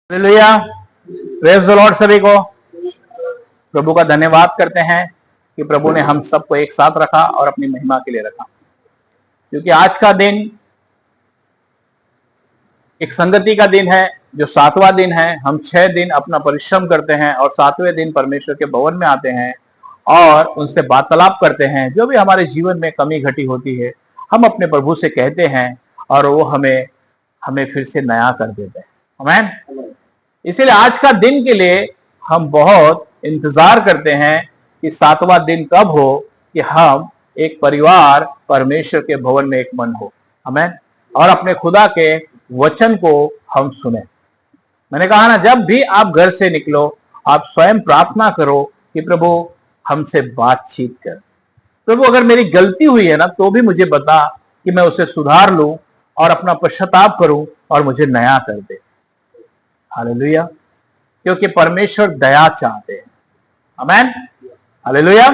Hallelujah, praise the Lord. सभी को प्रभु का धन्यवाद करते हैं कि प्रभु ने हम सबको एक साथ रखा और अपनी महिमा के लिए रखा, क्योंकि आज का दिन एक संगति का दिन है, जो 7वां दिन है। हम 6 दिन अपना परिश्रम करते हैं और 7वें दिन परमेश्वर के भवन में आते हैं और उनसे वार्तालाप करते हैं। जो भी हमारे जीवन में कमी घटी होती है, हम अपने प्रभु से कहते हैं और वो हमें फिर से नया कर देते हैं। आमीन। इसीलिए आज का दिन के लिए हम बहुत इंतजार करते हैं कि 7वां दिन कब हो, कि हम एक परिवार परमेश्वर के भवन में एक मन हो। आमीन। और अपने खुदा के वचन को हम सुने। मैंने कहा ना, जब भी आप घर से निकलो, आप स्वयं प्रार्थना करो कि प्रभु हमसे बातचीत कर। प्रभु, अगर मेरी गलती हुई है ना, तो भी मुझे बता कि मैं उसे सुधार लूं और अपना पश्चाताप करूं और मुझे नया कर दे। हालेलुया, क्योंकि परमेश्वर दया चाहते हैं। आमीन। हालेलुया।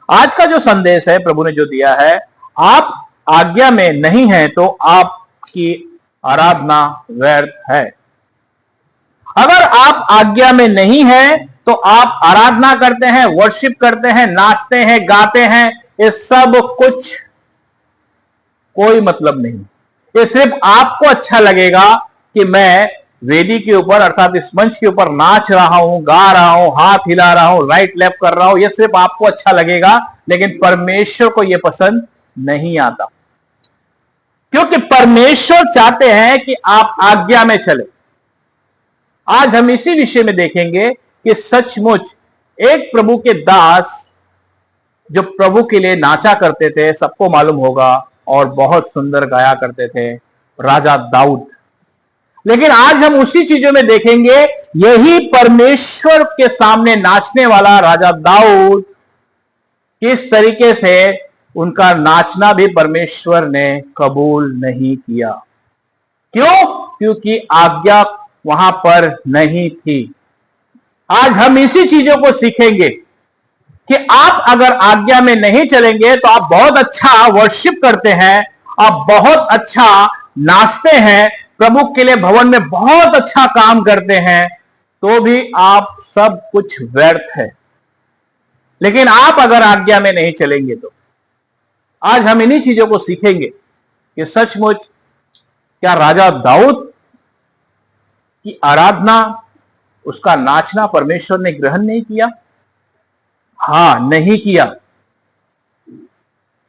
आज का जो संदेश है प्रभु ने जो दिया है, आप आज्ञा में नहीं है तो आपकी आराधना व्यर्थ है। अगर आप आज्ञा में नहीं है तो आप आराधना करते हैं, वर्शिप करते हैं, नाचते हैं, गाते हैं, ये सब कुछ कोई मतलब नहीं। ये सिर्फ आपको अच्छा लगेगा कि मैं वेदी के ऊपर अर्थात इस मंच के ऊपर नाच रहा हूं, गा रहा हूं, हाथ हिला रहा हूं, राइट लेफ्ट कर रहा हूं। ये सिर्फ आपको अच्छा लगेगा, लेकिन परमेश्वर को यह पसंद नहीं आता, क्योंकि परमेश्वर चाहते हैं कि आप आज्ञा में चले। आज हम इसी विषय में देखेंगे कि सचमुच एक प्रभु के दास जो प्रभु के लिए नाचा करते थे, सबको मालूम होगा, और बहुत सुंदर गाया करते थे, राजा दाऊद। लेकिन आज हम उसी चीजों में देखेंगे, यही परमेश्वर के सामने नाचने वाला राजा दाऊद, किस तरीके से उनका नाचना भी परमेश्वर ने कबूल नहीं किया। क्यों? क्योंकि आज्ञा वहां पर नहीं थी। आज हम इसी चीजों को सीखेंगे कि आप अगर आज्ञा में नहीं चलेंगे तो आप बहुत अच्छा वर्शिप करते हैं, आप बहुत अच्छा नाचते हैं, प्रभु के लिए भवन में बहुत अच्छा काम करते हैं, तो भी आप सब कुछ व्यर्थ है। लेकिन आप अगर आज्ञा में नहीं चलेंगे तो आज हम इन्हीं चीजों को सीखेंगे कि सचमुच क्या राजा दाऊद की आराधना, उसका नाचना परमेश्वर ने ग्रहण नहीं किया? हां, नहीं किया।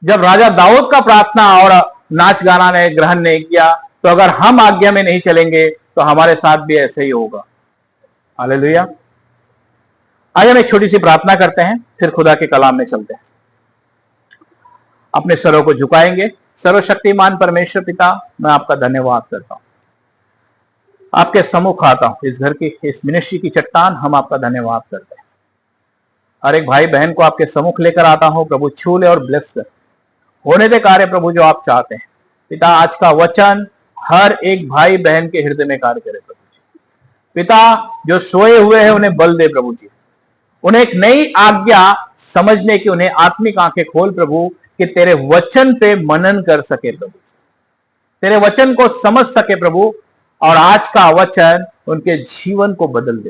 जब राजा दाऊद का प्रार्थना और नाच गाना ने ग्रहण नहीं किया, तो अगर हम आज्ञा में नहीं चलेंगे तो हमारे साथ भी ऐसे ही होगा। हालेलुया। आइए हम एक छोटी सी प्रार्थना करते हैं, फिर खुदा के कलाम में चलते हैं। अपने सरों को झुकाएंगे। सर्वशक्तिमान परमेश्वर पिता, मैं आपका धन्यवाद करता हूं, आपके सम्मुख आता हूं। इस घर की, इस मिनिस्ट्री की चट्टान, हम आपका धन्यवाद करते हैं। हर एक भाई बहन को आपके सम्मुख लेकर आता हूं। प्रभु, छू ले और ब्लेस कर, होने दे कार्य प्रभु जो आप चाहते हैं। पिता, आज का वचन हर एक भाई बहन के हृदय में कार्य करे प्रभु जी। पिता, जो सोए हुए हैं उन्हें बल दे प्रभु जी, उन्हें एक नई आज्ञा समझने की उन्हें आत्मिक आंखें खोल प्रभु, कि तेरे वचन पे मनन कर सके प्रभु, तेरे वचन को समझ सके प्रभु, और आज का वचन उनके जीवन को बदल दे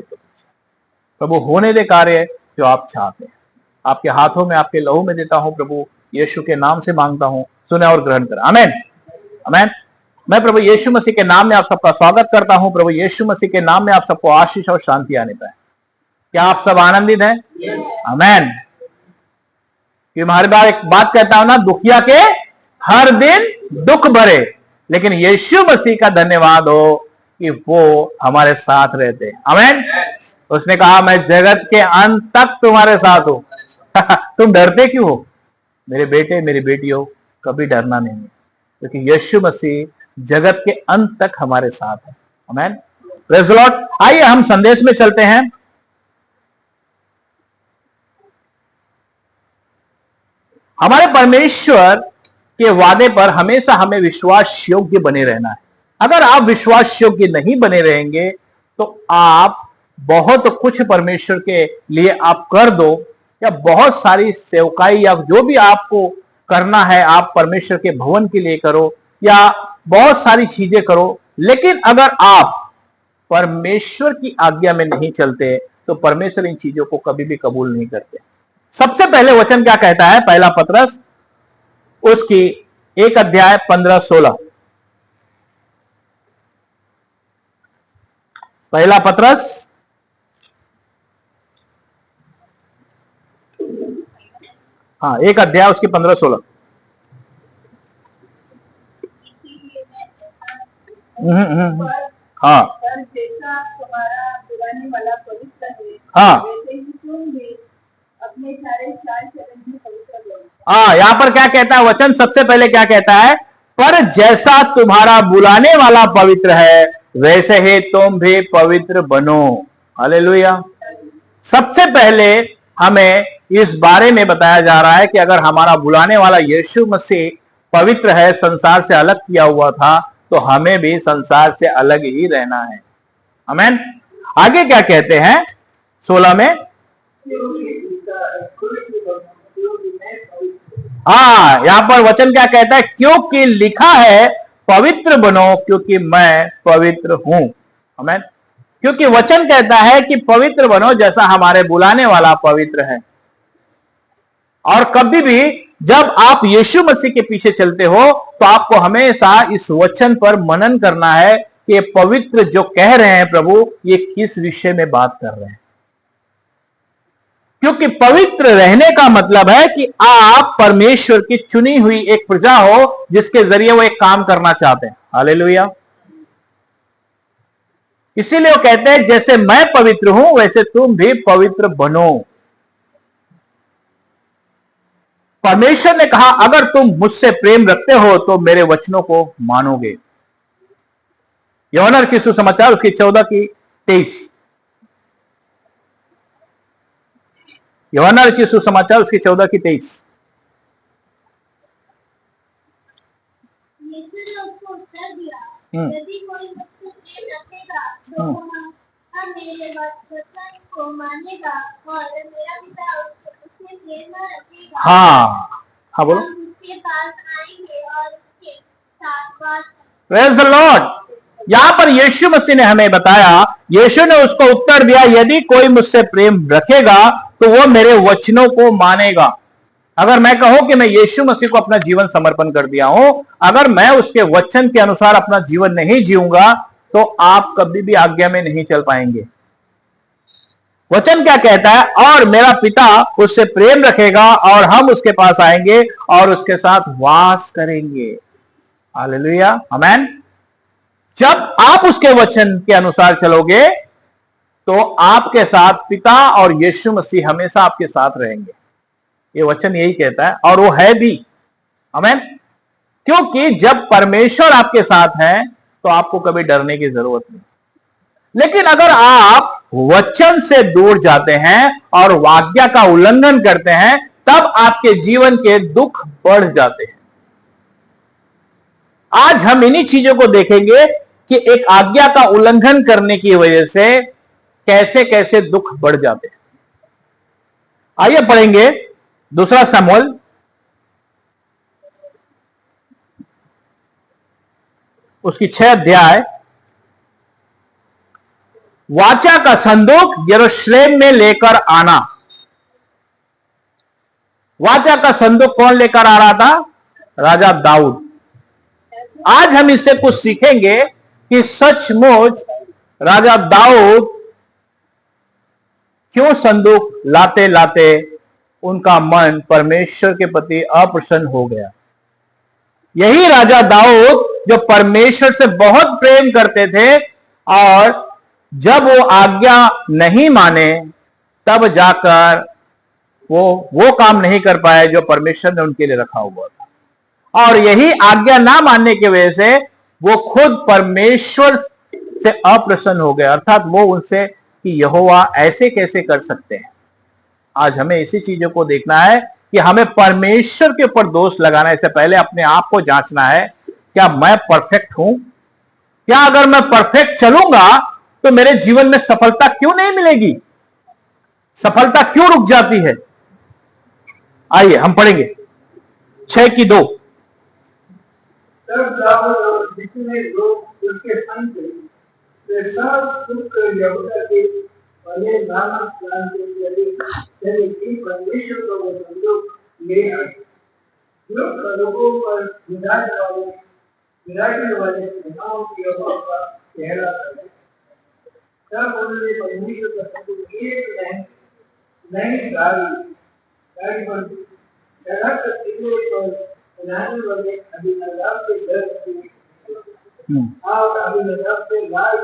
प्रभु। होने दे कार्य जो आप चाहते हैं। आपके हाथों में, आपके लहू में देता हूं प्रभु, यीशु के नाम से मांगता हूं, सुने और ग्रहण कर। आमीन। आमीन। मैं प्रभु यीशु मसीह के नाम में आप सबका स्वागत करता हूं। प्रभु यीशु मसीह के नाम में आप सबको आशीष और शांति आने पाए। क्या आप सब आनंदित हैं? आमीन। कि हर बार एक बात कहता हूं ना, दुखिया के हर दिन दुख भरे, लेकिन यीशु मसीह का धन्यवाद हो कि वो हमारे साथ रहते हैं। आमीन। उसने कहा, मैं जगत के अंत तक तुम्हारे साथ हूं। तुम डरते क्यों हो? मेरे बेटे, मेरी बेटियों, कभी डरना नहीं, क्योंकि यीशु मसीह जगत के अंत तक हमारे साथ है। आमीन। Praise the Lord. आइए हम संदेश में चलते हैं। हमारे परमेश्वर के वादे पर हमेशा हमें विश्वास योग्य बने रहना है। अगर आप विश्वास योग्य नहीं बने रहेंगे तो आप बहुत कुछ परमेश्वर के लिए आप कर दो, या बहुत सारी सेवकाई या जो भी आपको करना है आप परमेश्वर के भवन के लिए करो, या बहुत सारी चीजें करो, लेकिन अगर आप परमेश्वर की आज्ञा में नहीं चलते तो परमेश्वर इन चीजों को कभी भी कबूल नहीं करते। सबसे पहले वचन क्या कहता है? पहला पत्रस उसकी 1 अध्याय 15-16। पहला पत्रस हाँ 1 अध्याय उसकी 15-16। हाँ हाँ हाँ, यहां पर क्या कहता है वचन? सबसे पहले क्या कहता है? पर जैसा तुम्हारा बुलाने वाला पवित्र है वैसे ही तुम भी पवित्र बनो। हालेलुया। सबसे पहले हमें इस बारे में बताया जा रहा है कि अगर हमारा बुलाने वाला यीशु मसीह पवित्र है, संसार से अलग किया हुआ था, तो हमें भी संसार से अलग ही रहना है। आमीन। आगे क्या कहते हैं 16 में? हाँ, यहां पर वचन क्या कहता है? क्योंकि लिखा है पवित्र बनो क्योंकि मैं पवित्र हूं। आमीन। क्योंकि वचन कहता है कि पवित्र बनो जैसा हमारे बुलाने वाला पवित्र है। और कभी भी जब आप यीशु मसीह के पीछे चलते हो तो आपको हमेशा इस वचन पर मनन करना है कि ये पवित्र जो कह रहे हैं प्रभु, ये किस विषय में बात कर रहे हैं। क्योंकि पवित्र रहने का मतलब है कि आप परमेश्वर की चुनी हुई एक प्रजा हो जिसके जरिए वो एक काम करना चाहते हैं। हालेलुया। इसीलिए वो कहते हैं जैसे मैं पवित्र हूं वैसे तुम भी पवित्र बनो। परमेश्वर ने कहा अगर तुम मुझसे प्रेम रखते हो तो मेरे वचनों को मानोगे। यूहन्ना रचित सुसमाचार उसकी 14:23। यूहन्ना रचित सुसमाचार उसकी 14:23। यदि कोई मुझसे प्रेम रखेगा तो हम मेरे वचन को मानेगा और मेरा पिता उससे प्रेम रखेगा। हाँ हाँ बोलो। हम उसके पास आएंगे और उसके साथ बात करेंगे। Praise the Lord. यहां पर यीशु मसीह ने हमें बताया, यीशु ने उसको उत्तर दिया यदि कोई मुझसे प्रेम रखेगा तो वो मेरे वचनों को मानेगा। अगर मैं कहूं कि मैं यीशु मसीह को अपना जीवन समर्पण कर दिया हूं, अगर मैं उसके वचन के अनुसार अपना जीवन नहीं जीऊंगा तो आप कभी भी आज्ञा में नहीं चल पाएंगे। वचन क्या कहता है? और मेरा पिता उससे प्रेम रखेगा और हम उसके पास आएंगे और उसके साथ वास करेंगे। हालेलुया। आमीन। जब आप उसके वचन के अनुसार चलोगे तो आपके साथ पिता और यीशु मसीह हमेशा आपके साथ रहेंगे। ये वचन यही कहता है और वो है भी। आमीन। क्योंकि जब परमेश्वर आपके साथ है तो आपको कभी डरने की जरूरत नहीं। लेकिन अगर आप वचन से दूर जाते हैं और आज्ञा का उल्लंघन करते हैं तब आपके जीवन के दुख बढ़ जाते हैं। आज हम इन्हीं चीजों को देखेंगे कि एक आज्ञा का उल्लंघन करने की वजह से कैसे कैसे दुख बढ़ जाते हैं। आइए पढ़ेंगे 2 शमूएल उसकी 6 अध्याय। वाचा का संदूक यरूशलेम में लेकर आना। वाचा का संदूक कौन लेकर आ रहा था? राजा दाऊद। आज हम इससे कुछ सीखेंगे कि सचमुच राजा दाऊद क्यों संदूक लाते लाते उनका मन परमेश्वर के प्रति अप्रसन्न हो गया। यही राजा दाऊद जो परमेश्वर से बहुत प्रेम करते थे और जब वो आज्ञा नहीं माने तब जाकर वो काम नहीं कर पाए जो परमेश्वर ने उनके लिए रखा हुआ था। और यही आज्ञा ना मानने की वजह से वो खुद परमेश्वर से अप्रसन्न हो गए। अर्थात वो उनसे कि यहोवा ऐसे कैसे कर सकते हैं। आज हमें इसी चीजों को देखना है कि हमें परमेश्वर के ऊपर दोष लगाना है। इससे पहले अपने आप को जांचना है, क्या मैं परफेक्ट हूं? क्या अगर मैं परफेक्ट चलूंगा तो मेरे जीवन में सफलता क्यों नहीं मिलेगी? सफलता क्यों रुक जाती है? आइए हम पढ़ेंगे 6:2। तब दाऊद और जितने लोग उसके संग थे वे सब दुख यहूदा के भले नामक प्लान के चले कि परमेश्वर को वो संदूक ले आए जो लोगों पर विराजने वाले सेनाओं की यहोवा का चेहरा है। तब उन्होंने परमेश्वर का संदूक एक नई गाड़ी पर सड़क किले पर बनाने वाले अभिनदाब के घर से और अभिनदाब के गाय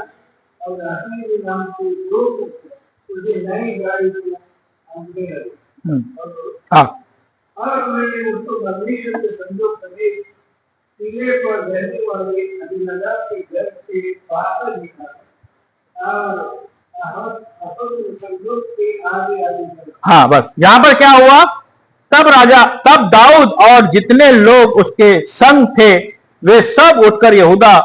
और राही के नाम से दो उसे नई गाड़ी को आगे लगे और उन्होंने उसको परमेश्वर के संदूक समेत किले पर रहने वाले अभिनदाब के घर से बाहर निकाला और संदूक के आगे आगे। हाँ, बस यहाँ पर क्या हुआ, तब दाऊद और जितने लोग उसके संग थे वे सब उठकर यहूदा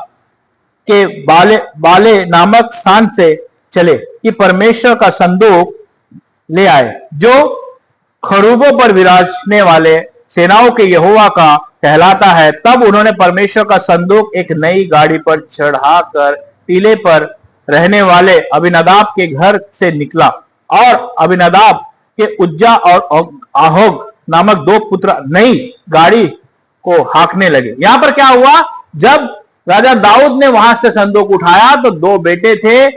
के बाले नामक स्थान से चले कि परमेश्वर का संदूक ले आए जो खरूबों पर विराजने वाले सेनाओं के यहोवा का कहलाता है। तब उन्होंने परमेश्वर का संदूक एक नई गाड़ी पर चढ़ाकर टीले पर रहने वाले अभिनदाब के घर से निकला और अभिनदाब के उज्जा और आहोग नामक दो पुत्र नई गाड़ी को हांकने लगे। यहां पर क्या हुआ, जब राजा दाऊद ने वहां से संदूक उठाया तो दो बेटे थे,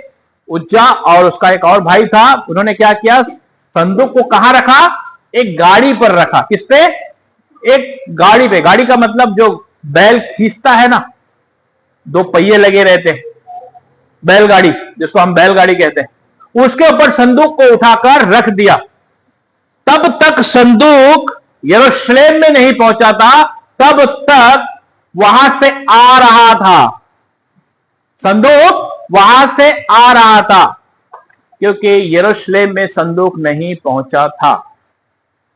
उज्जा और उसका एक और भाई था। उन्होंने क्या किया, संदूक को कहां रखा, एक गाड़ी पर रखा। किस पे, एक गाड़ी पे। गाड़ी का मतलब जो बैल खींचता है ना, दो पहिए लगे रहते हैं, बैलगाड़ी जिसको हम बैलगाड़ी कहते हैं, उसके ऊपर संदूक को उठाकर रख दिया। तब तक संदूक यरूशलेम में नहीं पहुंचा था, तब तक वहां से आ रहा था, संदूक वहां से आ रहा था, क्योंकि यरूशलेम में संदूक नहीं पहुंचा था।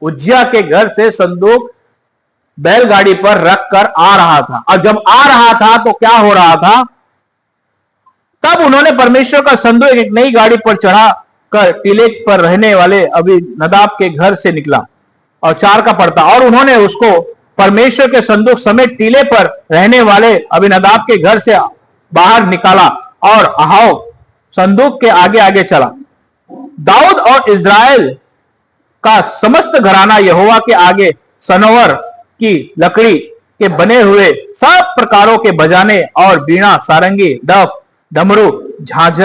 उज्जिया के घर से संदूक बैलगाड़ी पर रखकर आ रहा था, और जब आ रहा था तो क्या हो रहा था, तब उन्होंने परमेश्वर का संदूक एक नई गाड़ी पर चढ़ा कर टीले पर रहने वाले अभिनदाब के घर से निकला। और 4 का पढ़ता, और उन्होंने उसको परमेश्वर के संदूक समेत टीले पर रहने वाले अभिनदाब के घर से बाहर निकाला और अहाव संदूक के आगे आगे चला। दाऊद और इज़राइल का समस्त घराना यहोवा के आगे सनोवर की लकड़ी के बने हुए सब प्रकारों के बजाने और बीणा, सारंगी, डफ, डमरू, झांझ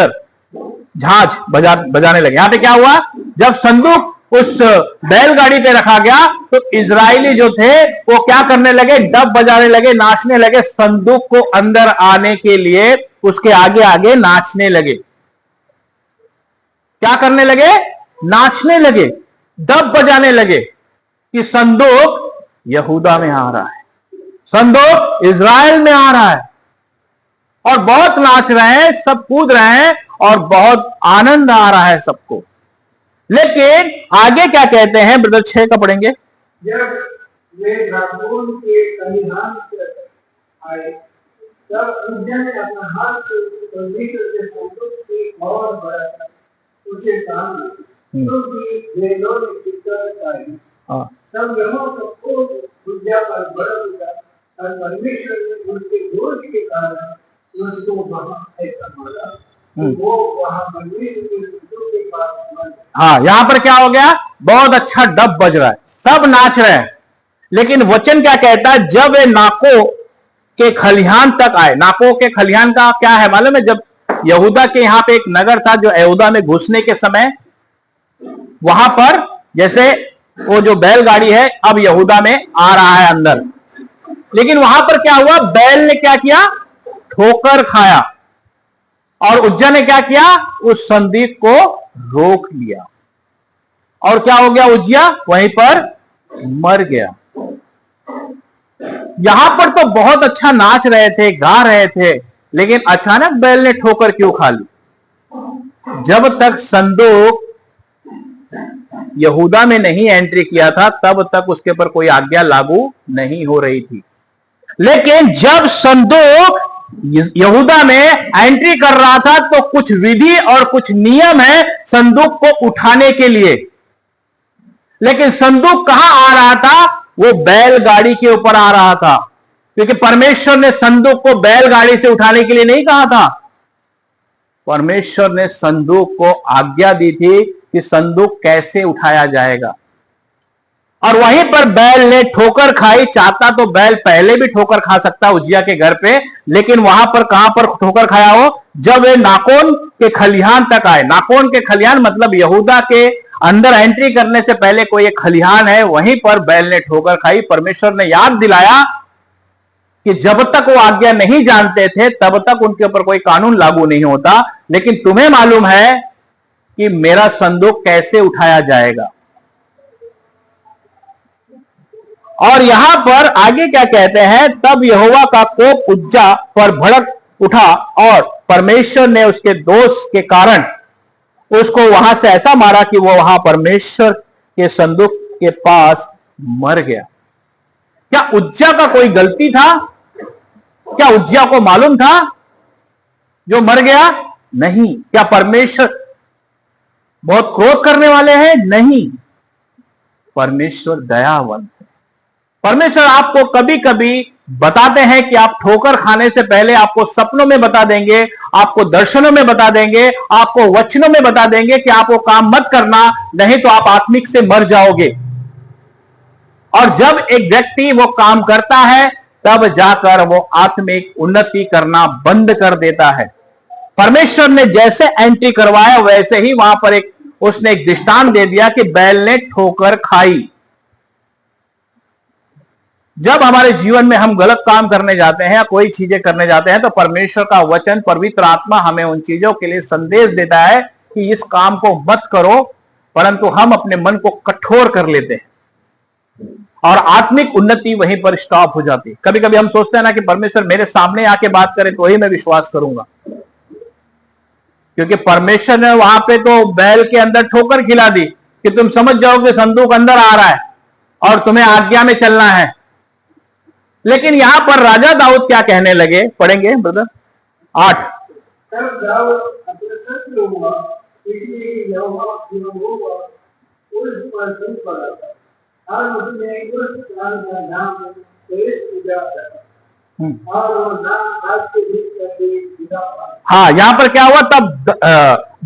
बजाने लगे। यहां पे क्या हुआ, जब संदूक उस बैलगाड़ी पे रखा गया तो इजरायली जो थे वो क्या करने लगे, डब बजाने लगे, नाचने लगे, संदूक को अंदर आने के लिए उसके आगे आगे नाचने लगे। क्या करने लगे, नाचने लगे, डब बजाने लगे कि संदूक यहूदा में आ रहा है, संदूक इजराइल में आ रहा है। और बहुत नाच रहे हैं, सब कूद रहे हैं और बहुत आनंद आ रहा है सबको। लेकिन आगे क्या कहते हैं, ब्रदर 6 का पढ़ेंगे। जब वे रामोन के खलिहान से आए तब उन्होंने अपना हाथ से परमेश्वर के संदूक की ओर बढ़ाया, उसे सामने क्योंकि वे लोग दिक्कत आई। तब यहोवा का कोप उज्जा पर बढ़ उठा और परमेश्वर ने उसके दोष के कारण उसको वहां ऐसा मारा, वो वहां परमेश्वर के संदूक के पास। हाँ, यहां पर क्या हो गया, बहुत अच्छा डब बज रहा है, सब नाच रहे हैं। लेकिन वचन क्या कहता है, जब वे नाको के खलिहान तक आए। नाको के खलिहान का क्या है मालूम है, जब यहूदा के यहां पे एक नगर था जो यहूदा में घुसने के समय वहां पर, जैसे वो जो बैलगाड़ी है अब यहूदा में आ रहा है अंदर, लेकिन वहां पर क्या हुआ, बैल ने क्या किया, ठोकर खाया, और उज्जा ने क्या किया, उस संदूक को रोक लिया, और क्या हो गया, उज्जिया वहीं पर मर गया। यहां पर तो बहुत अच्छा नाच रहे थे, गा रहे थे, लेकिन अचानक बैल ने ठोकर क्यों खा ली। जब तक संदूक यहूदा में नहीं एंट्री किया था तब तक उसके पर कोई आज्ञा लागू नहीं हो रही थी। लेकिन जब संदूक यहूदा में एंट्री कर रहा था तो कुछ विधि और कुछ नियम है संदूक को उठाने के लिए। लेकिन संदूक कहां आ रहा था, वो बैलगाड़ी के ऊपर आ रहा था, क्योंकि परमेश्वर ने संदूक को बैलगाड़ी से उठाने के लिए नहीं कहा था। परमेश्वर ने संदूक को आज्ञा दी थी कि संदूक कैसे उठाया जाएगा, और वहीं पर बैल ने ठोकर खाई। चाहता तो बैल पहले भी ठोकर खा सकता उज्जिया के घर पे, लेकिन वहां पर कहां पर ठोकर खाया हो, जब वे नाकोन के खलिहान तक आए। नाकोन के खलिहान मतलब यहूदा के अंदर एंट्री करने से पहले कोई एक खलिहान है, वहीं पर बैल ने ठोकर खाई। परमेश्वर ने याद दिलाया कि जब तक वो आज्ञा नहीं जानते थे तब तक उनके ऊपर कोई कानून लागू नहीं होता, लेकिन तुम्हें मालूम है कि मेरा संदूक कैसे उठाया जाएगा। और यहां पर आगे क्या कहते हैं, तब यहोवा का कोप उज्जा पर भड़क उठा और परमेश्वर ने उसके दोष के कारण उसको वहां से ऐसा मारा कि वो वहां परमेश्वर के संदूक के पास मर गया। क्या उज्जा का कोई गलती था? क्या उज्जा को मालूम था जो मर गया? नहीं। क्या परमेश्वर बहुत क्रोध करने वाले हैं? नहीं। परमेश्वर दयावंत है। परमेश्वर आपको कभी कभी बताते हैं कि आप ठोकर खाने से पहले आपको सपनों में बता देंगे, आपको दर्शनों में बता देंगे, आपको वचनों में बता देंगे कि आप वो काम मत करना, नहीं तो आप आत्मिक से मर जाओगे। और जब एक व्यक्ति वो काम करता है तब जाकर वो आत्मिक उन्नति करना बंद कर देता है। परमेश्वर ने जैसे एंट्री करवाया वैसे ही वहां पर उसने एक दृष्टांत दे दिया कि बैल ने ठोकर खाई। जब हमारे जीवन में हम गलत काम करने जाते हैं या कोई चीजें करने जाते हैं तो परमेश्वर का वचन, पवित्र आत्मा हमें उन चीजों के लिए संदेश देता है कि इस काम को मत करो, परंतु हम अपने मन को कठोर कर लेते हैं और आत्मिक उन्नति वहीं पर स्टॉप हो जाती है। कभी कभी हम सोचते हैं ना कि परमेश्वर मेरे सामने आके बात करे तो ही मैं विश्वास करूंगा, क्योंकि परमेश्वर ने वहां पे तो बैल के अंदर ठोकर खिला दी कि तुम समझ जाओ कि संदूक अंदर आ रहा है और तुम्हें आज्ञा में चलना है। लेकिन यहां पर राजा दाऊद क्या कहने लगे, पढ़ेंगे ब्रदर 8। तब दाऊद अप्रसन्न हुआ, इसलिए यहोवा उस पर दुख पड़ा और उसने उस स्थान का नाम तेज पूजा रखा और वो नाम आज के दिन तक पूजा पाया। हाँ, यहां पर क्या हुआ, तब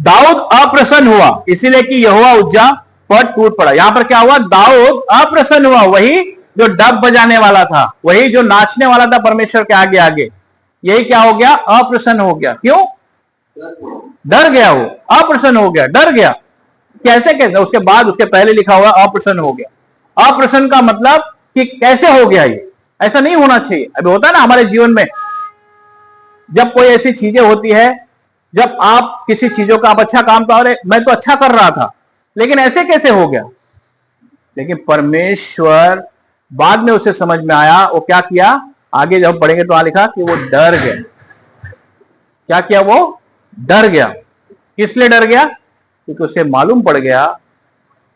दाऊद अप्रसन्न हुआ इसलिए कि यहोवा उज्जा पर टूट पड़ा। यहां पर क्या हुआ, दाऊद अप्रसन्न हुआ, वही जो डब बजाने वाला था, वही जो नाचने वाला था परमेश्वर के आगे आगे, यही क्या हो गया, अप्रसन्न हो गया। क्यों? डर गया, वो अप्रसन्न हो गया, डर गया। कैसे कैसे? उसके बाद उसके पहले लिखा हुआ अप्रसन्न हो गया। अप्रसन्न का मतलब कि कैसे हो गया, ये ऐसा नहीं होना चाहिए। अभी होता है ना हमारे जीवन में, जब कोई ऐसी चीजें होती है, जब आप किसी चीजों का आप अच्छा काम कर रहे, मैं तो अच्छा कर रहा था लेकिन ऐसे कैसे हो गया। लेकिन परमेश्वर बाद में उसे समझ में आया, वो क्या किया, आगे जब पढ़ेंगे तो वहां लिखा कि वो डर गया। क्या किया? वो डर गया। किस लिए डर गया? क्योंकि उसे मालूम पड़ गया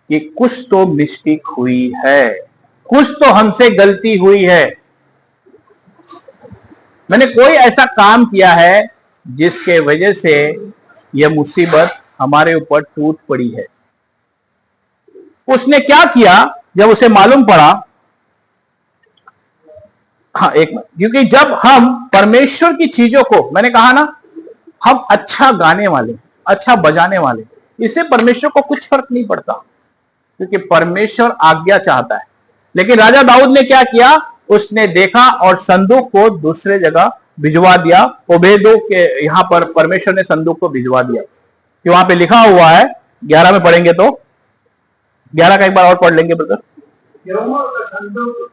कि कुछ तो मिस्टेक हुई है, कुछ तो हमसे गलती हुई है, मैंने कोई ऐसा काम किया है जिसके वजह से यह मुसीबत हमारे ऊपर टूट पड़ी है। उसने क्या किया जब उसे मालूम पड़ा? हाँ, एक मिनट, क्योंकि जब हम परमेश्वर की चीजों को, मैंने कहा ना, हम अच्छा गाने वाले, अच्छा बजाने वाले, इससे परमेश्वर को कुछ फर्क नहीं पड़ता, क्योंकि परमेश्वर आज्ञा चाहता है। लेकिन राजा दाऊद ने क्या किया, उसने देखा और संदूक को दूसरे जगह भिजवा दिया। ओबेदो के यहां पर परमेश्वर ने संदूक को भिजवा दिया कि वहां पे लिखा हुआ है, 11 में पढ़ेंगे तो 11 का एक बार और पढ़ लेंगे ब्रदर। यहोवा का संदूक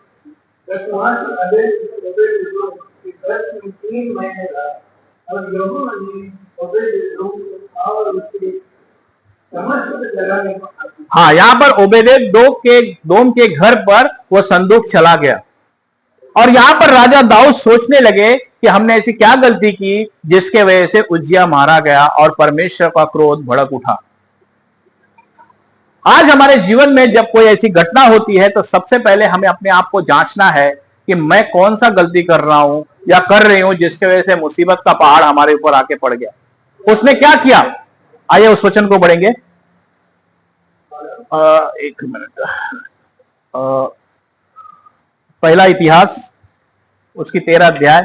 वहां से ओबेदेदोम के घर में 3 महीने रहा और यहोवा ने ओबेदेदोम और उसके समस्त जगह में, हाँ, यहां पर ओबेदेदोम के घर पर वो संदूक चला गया। और यहां पर राजा दाऊद सोचने लगे कि हमने ऐसी क्या गलती की जिसके वजह से उज्जिया मारा गया और परमेश्वर का क्रोध भड़क उठा। आज हमारे जीवन में जब कोई ऐसी घटना होती है तो सबसे पहले हमें अपने आप को जांचना है कि मैं कौन सा गलती कर रहा हूं या कर रही हूं जिसके वजह से मुसीबत का पहाड़ हमारे ऊपर आके पड़ गया। उसने क्या किया, आइए उस वचन को पढ़ेंगे। एक मिनट, पहला इतिहास उसकी 13 अध्याय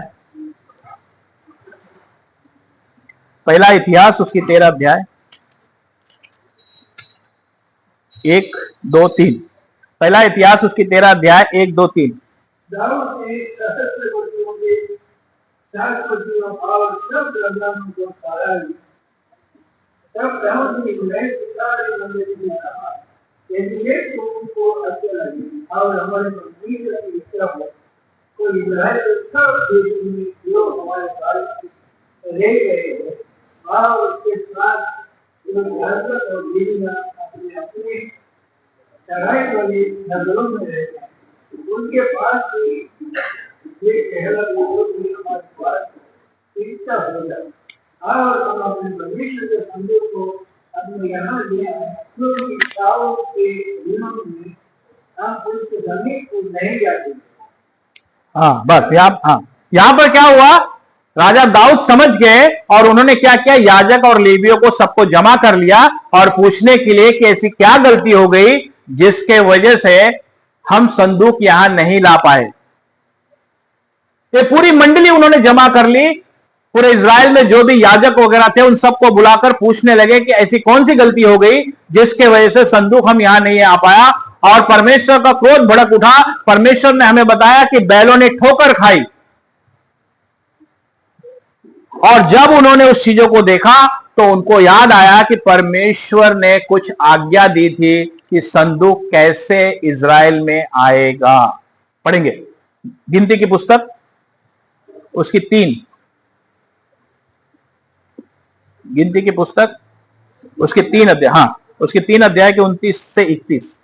पहला इतिहास उसकी 13 अध्याय 1, 2, 3। पहला इतिहास उसकी 13 अध्याय 1, 2, 3। दाऊद ने सहस्त्र वर्षों के 4 वर्षों और सब राजाओं को सहारा दी। तब दाऊद ने इस्राएल के सारे मंदिर में कहा, यदि एक तुमको अच्छा लगे और हमारे परमेश्वर की इच्छा हो तो इस्राएल के सब देश में जो हमारे पास रह गए हैं और उसके साथ जो याजक और लेवियाँ अपने अपने चढ़ाई वाले नगरों में रहते हैं, उनके पास भी ये कहला हमारे पास इच्छा हो जाए और हम अपने परमेश्वर के संदेश को अपने यहाँ ले आए, क्योंकि शाऊल के दिनों में हम उनके समीप को नहीं जाते। हाँ बस यहाँ पर क्या हुआ, राजा दाऊद समझ गए और उन्होंने क्या किया, याजक और लेवियों को सबको जमा कर लिया और पूछने के लिए कि ऐसी क्या गलती हो गई जिसके वजह से हम संदूक यहां नहीं ला पाए। ये पूरी मंडली उन्होंने जमा कर ली, पूरे इज़राइल में जो भी याजक वगैरह थे उन सबको बुलाकर पूछने लगे कि ऐसी कौन सी गलती हो गई जिसके वजह से संदूक हम यहां नहीं आ पाया। और परमेश्वर का क्रोध भड़क उठा। परमेश्वर ने हमें बताया कि बैलों ने ठोकर खाई, और जब उन्होंने उस चीजों को देखा तो उनको याद आया कि परमेश्वर ने कुछ आज्ञा दी थी कि संदूक कैसे इज़राइल में आएगा। पढ़ेंगे गिनती की पुस्तक उसकी 3, गिनती की पुस्तक उसके 3 अध्याय, हाँ उसके 3 अध्याय के 29 से 31।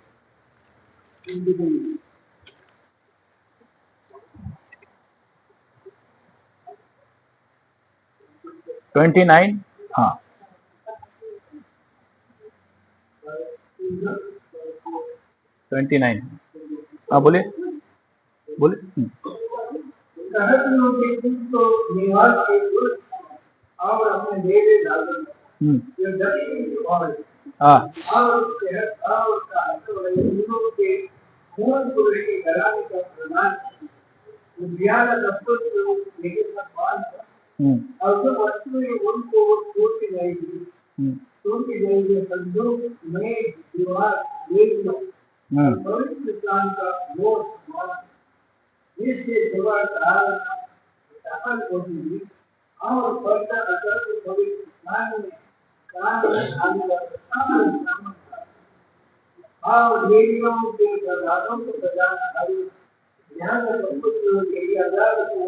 29, हाँ 29, हाँ बोले बोले। सहस्त्रों के तो निवास के पुरुष और अपने देवी दादन जो दक्षिण और के मूल पुरुष के घराने का प्रधान विद्यालय लेकिन भगवान और जो वस्तुएं उनको छूट गई थी संदूक में दीवार पवित्र स्थान का मोह जिससे दीवार दाखिल होगी और पड़ता अगर तो पवित्र स्थान में काम आने वाला और लेवियों के प्रधानों को प्रदान करें, यहाँ तक के आजाद को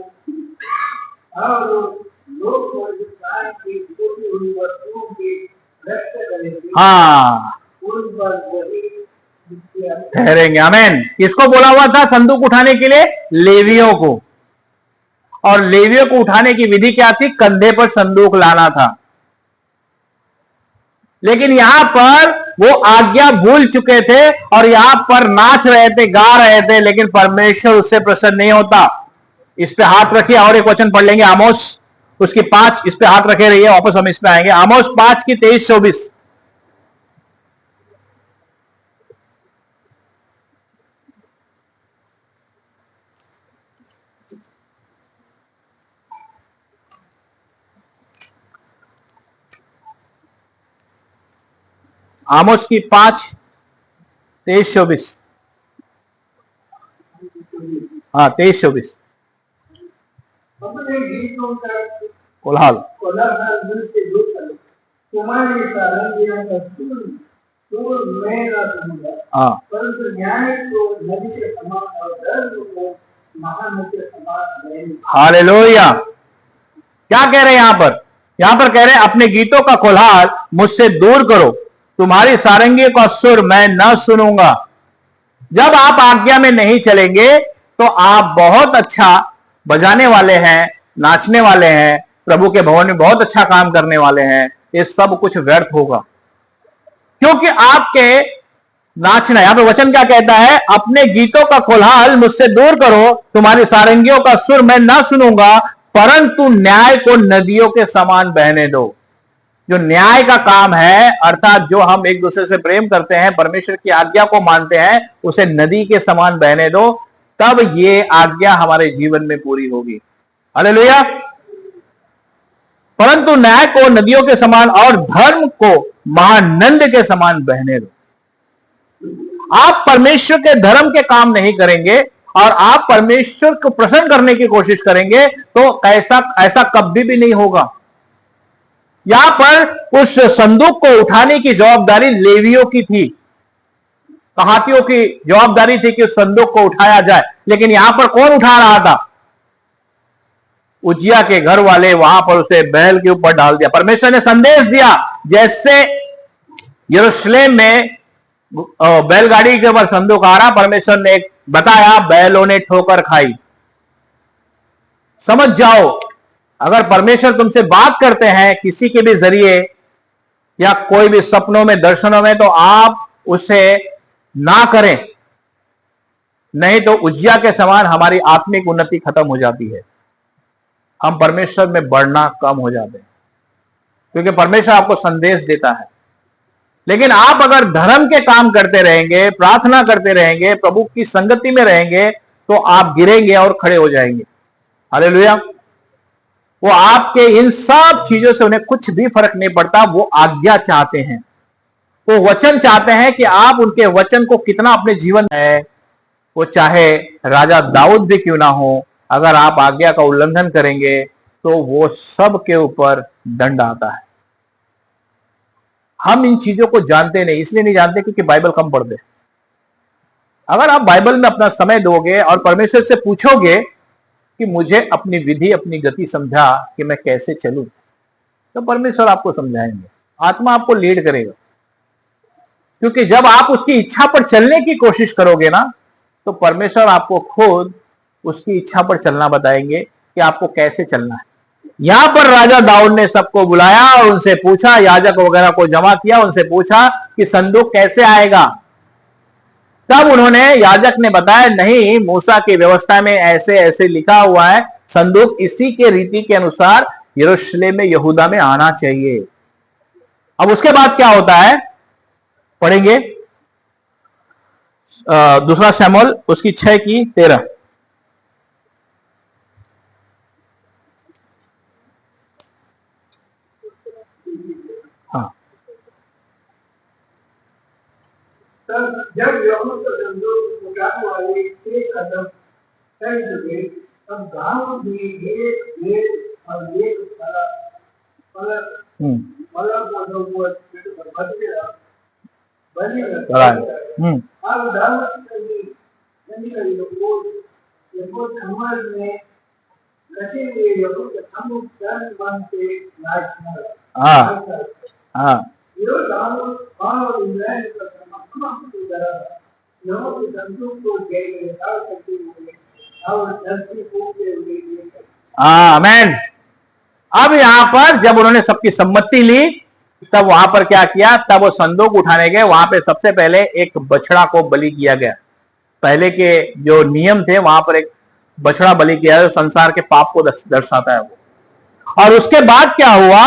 और लोग पवित्रस्थान की छोटी हुई वस्तुओं के रक्षा करेंगे। हाँ उन पर वही ठहरेंगे। आमीन। किसको बोला हुआ था संदूक उठाने के लिए? लेवियों को। और लेवियों को उठाने की विधि क्या थी? कंधे पर संदूक लाना था। लेकिन यहां पर वो आज्ञा भूल चुके थे और यहां पर नाच रहे थे, गा रहे थे, लेकिन परमेश्वर उससे प्रसन्न नहीं होता। इस पे हाथ रखिए और एक वचन पढ़ लेंगे, आमोस उसकी 5, इस पे हाथ रखे रहिए, वापस हम इस पे आएंगे। आमोस 5 की 23-24। आमोस की 5, 23-24। हाँ 23-24। अपने गीतों का कोलाहल दिल से दूर करो, तुम्हारी सारंगियों का सुर मैं ना सुनूंगा, परंतु न्याय को नदी के समान और धर्म को महानदी के समान नहीं। हालेलुया। क्या कह रहे हैं यहां पर? यहां पर कह रहे हैं अपने गीतों का कोलाहल मुझसे दूर करो, तुम्हारी सारंगी का सुर मैं न सुनूंगा। जब आप आज्ञा में नहीं चलेंगे तो आप बहुत अच्छा बजाने वाले हैं, नाचने वाले हैं, प्रभु के भवन में बहुत अच्छा काम करने वाले हैं, ये सब कुछ व्यर्थ होगा। क्योंकि आपके नाचना, यहां पे वचन क्या कहता है? अपने गीतों का कोलाहल मुझसे दूर करो, तुम्हारी सारंगियों का सुर मैं ना सुनूंगा, परंतु न्याय को नदियों के समान बहने दो। जो न्याय का काम है, अर्थात जो हम एक दूसरे से प्रेम करते हैं, परमेश्वर की आज्ञा को मानते हैं, उसे नदी के समान बहने दो, तब ये आज्ञा हमारे जीवन में पूरी होगी। हालेलुया। परंतु न्याय को नदियों के समान और धर्म को महानंद के समान बहने दो। आप परमेश्वर के धर्म के काम नहीं करेंगे और आप परमेश्वर को प्रसन्न करने की कोशिश करेंगे तो ऐसा कभी भी नहीं होगा। यहां पर उस संदूक को उठाने की जवाबदारी लेवियों की थी, कहातियों की जवाबदारी थी कि उस संदूक को उठाया जाए, लेकिन यहां पर कौन उठा रहा था? उज्जिया के घर वाले वहां पर उसे बैल के ऊपर डाल दिया। परमेश्वर ने संदेश दिया, जैसे यरूशलेम में बैलगाड़ी के ऊपर संदूक आ रहा, परमेश्वर ने बताया बैलों ने ठोकर खाई। समझ जाओ, अगर परमेश्वर तुमसे बात करते हैं किसी के भी जरिए या कोई भी सपनों में, दर्शनों में, तो आप उसे ना करें, नहीं तो उज्जिया के समान हमारी आत्मिक उन्नति खत्म हो जाती है। हम परमेश्वर में बढ़ना कम हो जाते हैं, क्योंकि परमेश्वर आपको संदेश देता है। लेकिन आप अगर धर्म के काम करते रहेंगे, प्रार्थना करते रहेंगे, प्रभु की संगति में रहेंगे, तो आप गिरेंगे और खड़े हो जाएंगे। हालेलुया। वो आपके इन सब चीजों से उन्हें कुछ भी फर्क नहीं पड़ता। वो आज्ञा चाहते हैं, वो वचन चाहते हैं कि आप उनके वचन को कितना अपने जीवन में, वो चाहे राजा दाऊद भी क्यों ना हो, अगर आप आज्ञा का उल्लंघन करेंगे तो वो सब के ऊपर दंड आता है। हम इन चीजों को जानते नहीं, इसलिए नहीं जानते क्योंकि बाइबल कम पढ़ते। अगर आप बाइबल में अपना समय दोगे और परमेश्वर से पूछोगे कि मुझे अपनी विधि, अपनी गति समझा कि मैं कैसे चलूं, तो परमेश्वर आपको समझाएंगे, आत्मा आपको लीड करेगा। क्योंकि जब आप उसकी इच्छा पर चलने की कोशिश करोगे ना, तो परमेश्वर आपको खुद उसकी इच्छा पर चलना बताएंगे कि आपको कैसे चलना है। यहां पर राजा दाऊद ने सबको बुलाया और उनसे पूछा, याजक वगैरह को जमा किया, उनसे पूछा कि संदूक कैसे आएगा। तब उन्होंने, याजक ने बताया, नहीं, मूसा की व्यवस्था में ऐसे ऐसे लिखा हुआ है, संदूक इसी के रीति के अनुसार यरूशलेम में, यहूदा में आना चाहिए। अब उसके बाद क्या होता है पढ़ेंगे, दूसरा शमूएल उसकी 6:13। हाँ, तब जब यहोवा का संदूक उठाने वाले 6 कदम चल चुके, तब दाऊद ने एक भेड़ और एक अब दाऊद कमर में कसे हुए यहोवा के सम्मुख दंड बन से हाँ, यो दाऊद और इस्राएल का समस्त यहोवा के संदूक को गए करते हुए और धरती फूंकते हुए। आमीन। अब यहां पर जब उन्होंने सबकी सम्मति ली, तब वहां पर क्या किया, तब वो संदूक उठाने गए। वहां पे सबसे पहले एक बछड़ा को बलि किया गया। पहले के जो नियम थे, वहां पर एक बछड़ा बलि किया जो संसार के पाप को दर्शाता है वो। और उसके बाद क्या हुआ,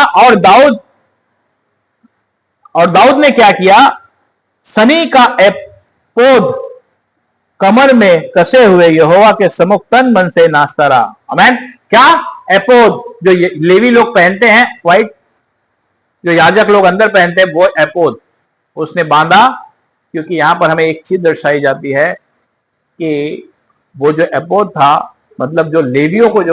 और दाऊद ने क्या किया, सनी का एपोद कमर में कसे हुए यहोवा के सम्मुख तन मन से नाचता रहा। आमीन। क्या एपोद जो लेवी लोग पहनते हैं, व्हाइट, जो याजक लोग अंदर पहनते हैं, वो एपोद उसने बांधा। क्योंकि यहां पर हमें एक चीज दर्शाई जाती है कि वो जो एपोद था, मतलब जो लेवियों को जो